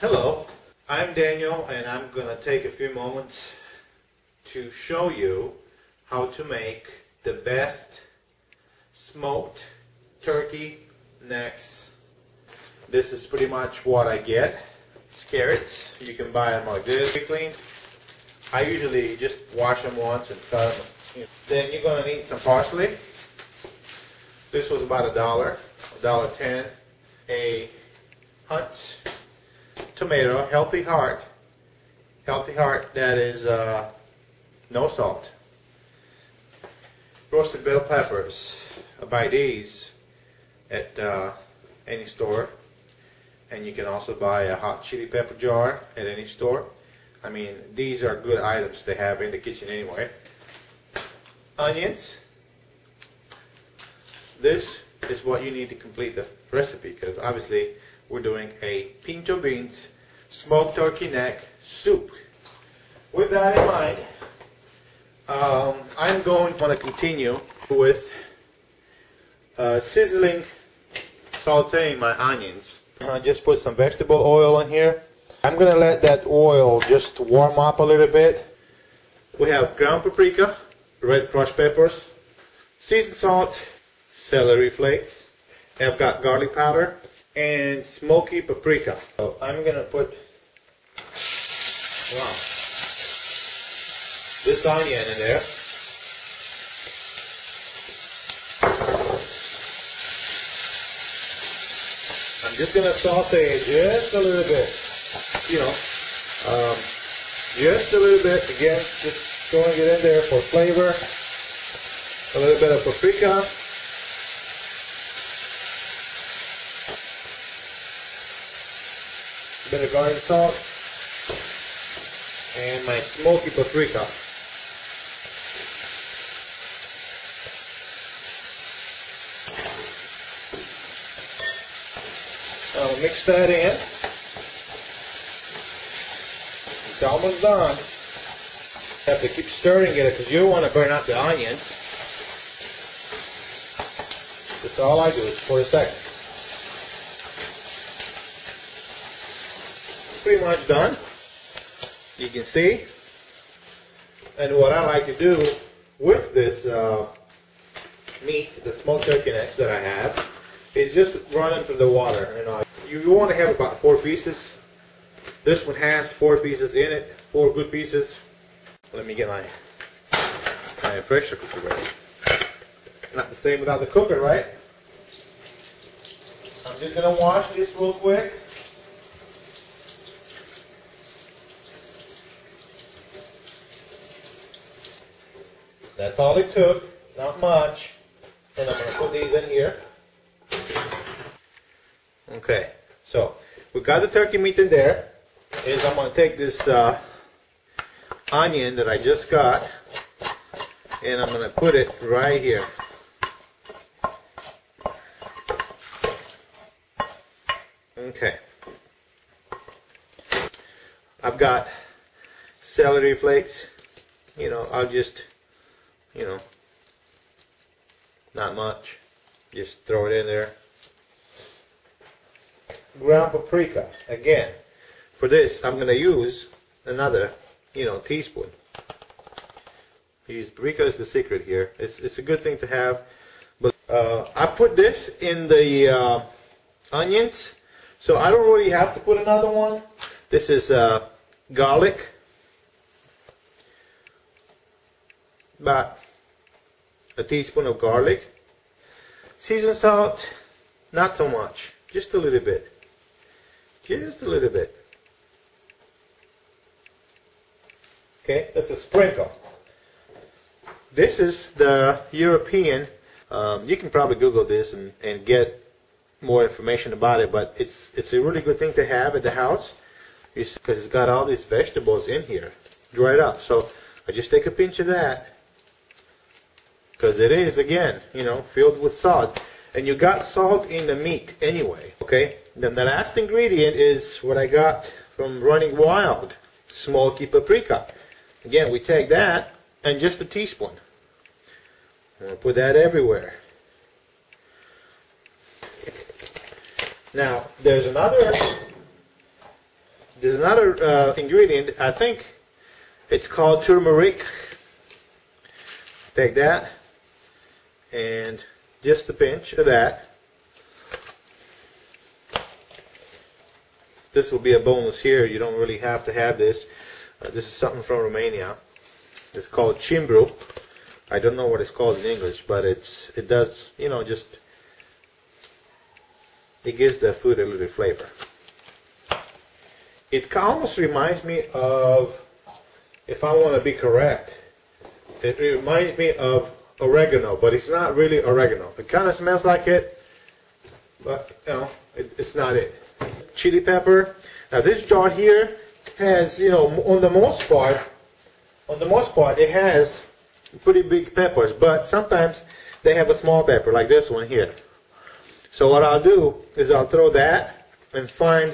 Hello, I'm Daniel and I'm going to take a few moments to show you how to make the best smoked turkey necks. This is pretty much what I get. It's carrots. You can buy them like this. Clean. I usually just wash them once and cut them. Then you're going to need some parsley. This was about $1.10. A Hunt's tomato, healthy heart that is no salt. Roasted bell peppers. I buy these at any store, and you can also buy a hot chili pepper jar at any store. I mean, these are good items to have in the kitchen anyway. Onions. This is what you need to complete the recipe, because obviously we're doing a pinto beans smoked turkey neck soup. With that in mind, I'm going to continue with sauteing my onions. I just put some vegetable oil in here. I'm going to let that oil just warm up a little bit. We have ground paprika, red crushed peppers, seasoned salt, celery flakes. I've got garlic powder and smoky paprika. So I'm going to put this onion in there. I'm just going to saute it just a little bit, just a little bit. Again, just throwing it in there for flavor. A little bit of paprika. A bit of garlic salt. And my smoky paprika. I'll mix that in. It's almost done. Have to keep stirring it because you don't want to burn out the onions. That's all I do is for a second. It's pretty much done. You can see. And what I like to do with this meat, the smoked turkey necks that I have, is just run it through the water. You want to have about 4 pieces. This one has 4 pieces in it, 4 good pieces. Let me get my pressure cooker ready. Not the same without the cooker, right? I'm just going to wash this real quick. That's all it took, not much. And I'm going to put these in here. Okay, so we got the turkey meat in there. I'm going to take this onion that I just got, and I'm going to put it right here. Okay. I've got celery flakes. I'll just, not much. Just throw it in there. Ground paprika. Again, for this I'm going to use another, teaspoon. Use paprika is the secret here. It's a good thing to have. But I put this in the onions, so I don't really have to put another one. This is garlic. About a teaspoon of garlic. Seasoned salt, not so much. Just a little bit. Just a little bit. Okay, that's a sprinkle. This is the European. You can probably Google this and get more information about it, but it's a really good thing to have at the house because it's got all these vegetables in here, dried up. So I just take a pinch of that because it is, again, filled with salt. And you got salt in the meat anyway, okay? Then the last ingredient is what I got from Running Wild, smoky paprika. Again, we take that and just a teaspoon. I'm going to put that everywhere. Now, there's another There's another ingredient, I think it's called turmeric. Take that and just a pinch of that. This will be a bonus here. You don't really have to have this. This is something from Romania. It's called cimbru. I don't know what it's called in English, but it does, you know, just it gives the food a little bit flavor. It almost reminds me of, if I want to be correct, it reminds me of oregano, but it's not really oregano. It kind of smells like it, but you know, it's not it. Chili pepper. Now this jar here has, you know, on the most part, it has pretty big peppers, but sometimes they have a small pepper like this one here. So what I'll do is I'll throw that and find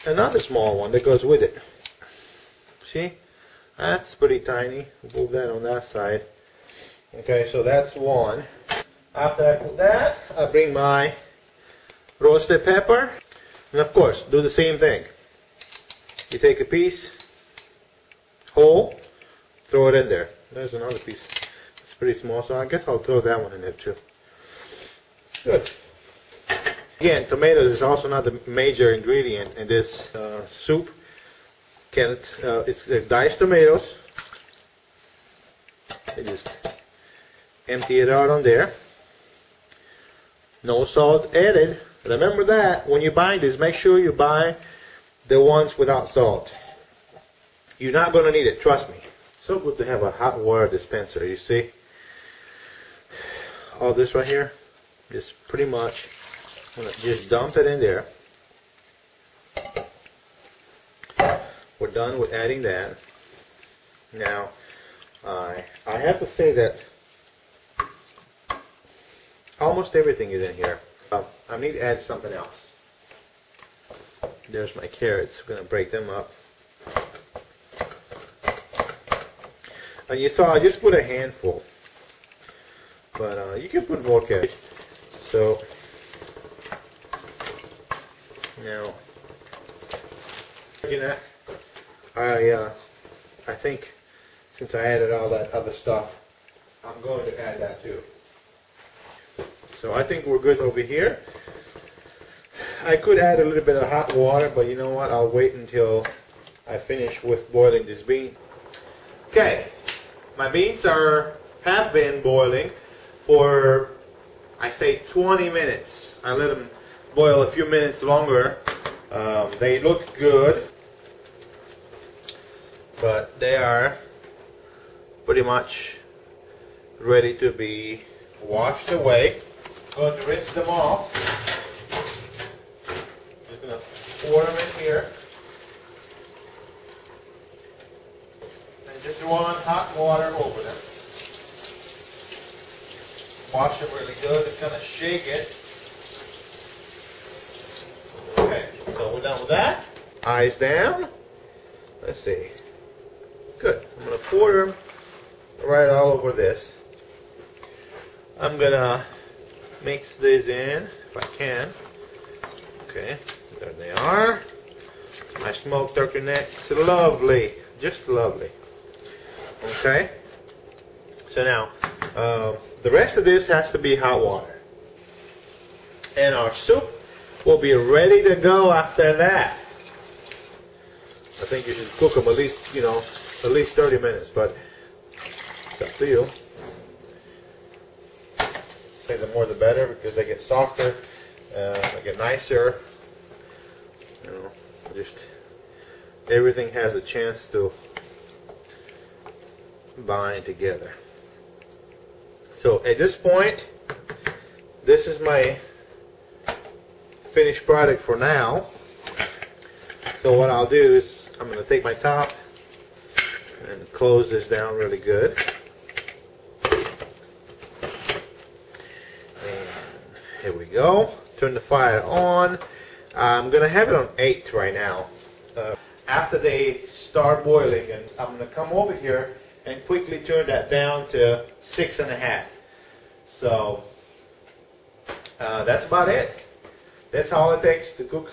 another small one that goes with it. See? That's pretty tiny. Move that on that side. Okay, so that's one. After I put that, I bring my roasted pepper. And of course, do the same thing. You take a piece, whole, throw it in there. There's another piece. It's pretty small, so I guess I'll throw that one in there too. Good. Again, tomatoes is also not the major ingredient in this soup. It's diced tomatoes. I just empty it out on there. No salt added. Remember that when you buy this, make sure you buy the ones without salt. You're not going to need it, trust me. So good to have a hot water dispenser, you see. All this right here, just pretty much, I'm going to just dump it in there. We're done with adding that. Now, I have to say that almost everything is in here. I need to add something else. There's my carrots. I'm going to break them up. And you saw I just put a handful. But you can put more carrots. So, now, you know, I think since I added all that other stuff, I'm going to add that too. So I think we're good over here. I could add a little bit of hot water, but you know what? I'll wait until I finish with boiling this bean. Okay, my beans have been boiling for, I say, 20 minutes. I let them boil a few minutes longer. They look good, but they are pretty much ready to be washed away. I'm going to rinse them off. Just going to pour them in here. And just run hot water over them. Wash them really good and kind of shake it. Okay, so we're done with that. Eyes down. Let's see. Good. I'm going to pour them right all over this. I'm going to mix these in if I can. Okay, there they are. My smoked turkey necks, lovely, just lovely. Okay, so now the rest of this has to be hot water, and our soup will be ready to go after that. I think you should cook them at least, you know, at least 30 minutes, but it's up to you. Say the more the better, because they get softer, they get nicer. You know, just everything has a chance to bind together. So at this point, this is my finished product for now. So what I'll do is I'm going to take my top and close this down really good. Here we go. Turn the fire on. I'm going to have it on 8 right now. After they start boiling, and I'm going to come over here and quickly turn that down to 6.5. So that's about it. That's all it takes to cook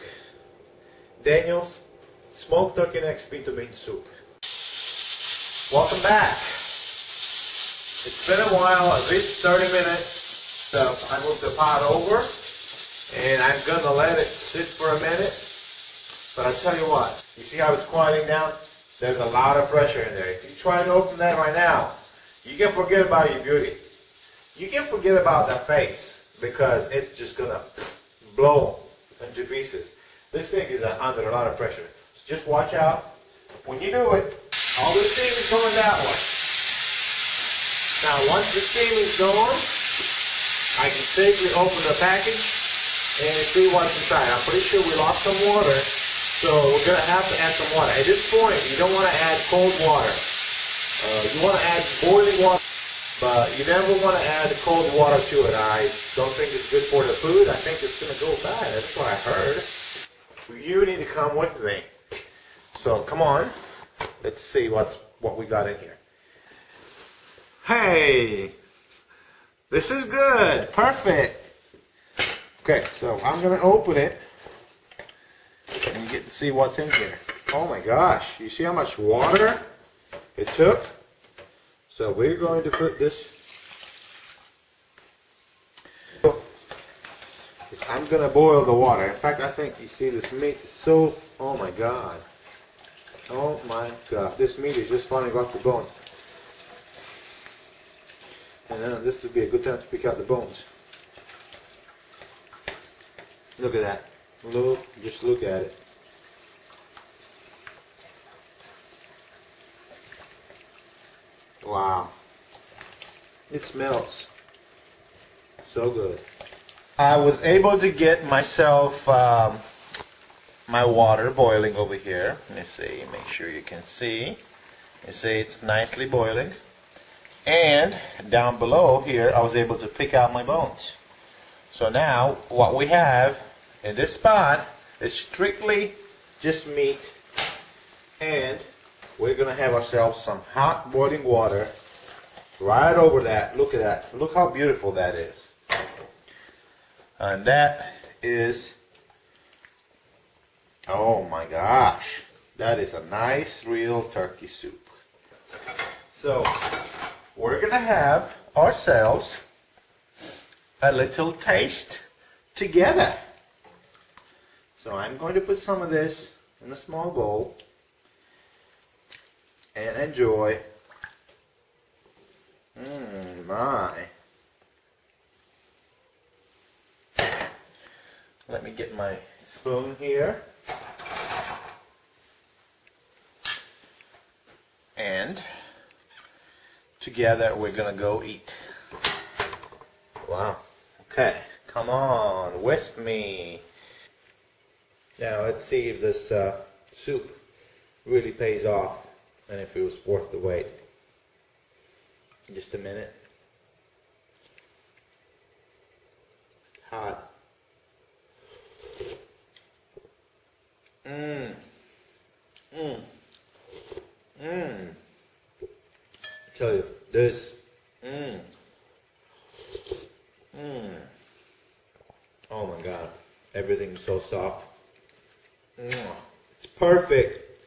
Daniel's smoked turkey neck pinto bean soup. Welcome back. It's been a while, at least 30 minutes. So I moved the pot over and I'm gonna let it sit for a minute. But I'll tell you what, you see how it's quieting down? There's a lot of pressure in there. If you try to open that right now, you can forget about your beauty. You can forget about that face because it's just gonna blow into pieces. This thing is under a lot of pressure. So just watch out. When you do it, all the steam is going that way. Now once the steam is gone, I can safely open the package and see what's inside. I'm pretty sure we lost some water, so we're going to have to add some water. At this point, you don't want to add cold water. You want to add boiling water, but you never want to add cold water to it. I don't think it's good for the food. I think it's going to go bad. That's what I heard. You need to come with me. So come on. Let's see what we got in here. Hey! This is good. Perfect. Okay, so I'm going to open it and you get to see what's in here. Oh my gosh. You see how much water it took? So we're going to put this. I'm going to boil the water. In fact, I think you see this meat is so, oh my God. Oh my God. This meat is just falling off the bone. And then this would be a good time to pick out the bones. Look at that. Look, just look at it. Wow. It smells so good. I was able to get myself my water boiling over here. Let me see, make sure you can see. You see it's nicely boiling. And down below here, I was able to pick out my bones. So now, what we have in this spot is strictly just meat. And we're going to have ourselves some hot boiling water right over that. Look at that. Look how beautiful that is. And that is, oh my gosh, that is a nice real turkey soup. So we're going to have ourselves a little taste together. So I'm going to put some of this in a small bowl and enjoy. My. Let me get my spoon here. And together we're gonna go eat. Wow. Okay, come on with me. Now let's see if this soup really pays off and if it was worth the wait. Just a minute. Hot. I tell you, this, oh my God, everything's so soft. It's perfect.